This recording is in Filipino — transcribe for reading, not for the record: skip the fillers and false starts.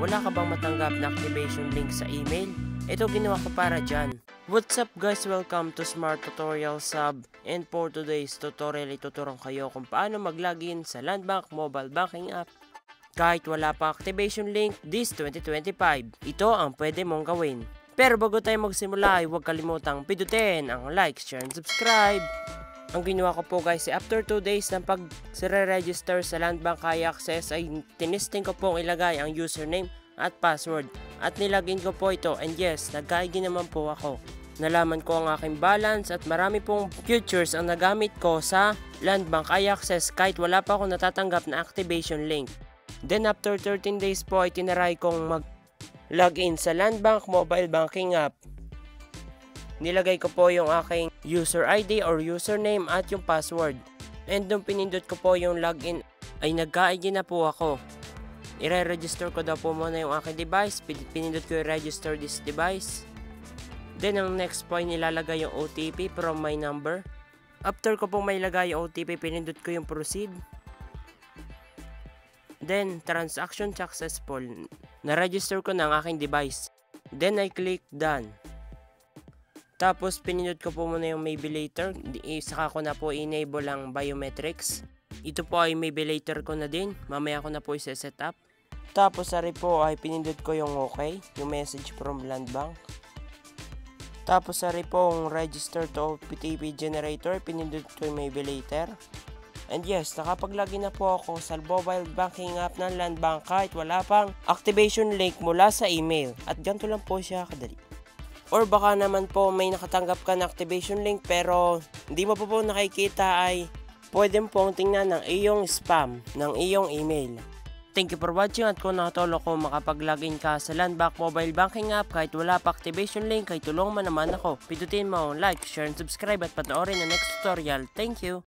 Wala ka bang matanggap na activation link sa email? Ito ginawa ko para dyan. What's up guys? Welcome to Smart Tutorial Sub. And for today's tutorial, ituturuan kayo kung paano mag-login sa Landbank mobile banking app kahit wala pa activation link this 2025. Ito ang pwede mong gawin. Pero bago tayo magsimula ay huwag kalimutang pindutin ang like, share, and subscribe. Ang ginawa ko po guys ay after 2 days ng pag-register sa Landbank iAccess ay tinisting ko pong ilagay ang username at password. At nilagin ko po ito and yes, nag-ID naman po ako. Nalaman ko ang aking balance at marami pong features ang nagamit ko sa Landbank iAccess kahit wala pa akong natatanggap na activation link. Then after 13 days po ay tinaray kong mag-login sa Landbank mobile banking app. Nilagay ko po yung aking user ID or username at yung password. And nung pinindot ko po yung login ay nag-ID na po ako. I-register ko daw po muna yung aking device. Pinindot ko yung register this device. Then ang next po ay nilalagay yung OTP from my number. After ko po may lagay yung OTP, pinindot ko yung proceed. Then transaction successful. Na-register ko na ang aking device. Then I click done. Tapos pinindot ko po muna yung maybe later, saka ko na po enable ang biometrics. Ito po ay maybe later ko na din, mamaya ko na po i-set up. Tapos sari po ay pinindot ko yung okay, yung message from Landbank. Tapos sari po yung register to OTP generator, pinindot ko yung maybe later. And yes, nakapag-login na po ako sa mobile banking app ng Landbank kahit wala pang activation link mula sa email. At ganito lang po siya kadali. Or baka naman po may nakatanggap ka na activation link pero hindi mo po nakikita ay pwede pong tingnan ng iyong spam ng iyong email. Thank you for watching at kung nakatulong ko makapag-login ka sa Landbank mobile banking app kahit wala pa activation link ay tulungan mo naman ako. Pindutin mo like, share, and subscribe at panoorin ang next tutorial. Thank you!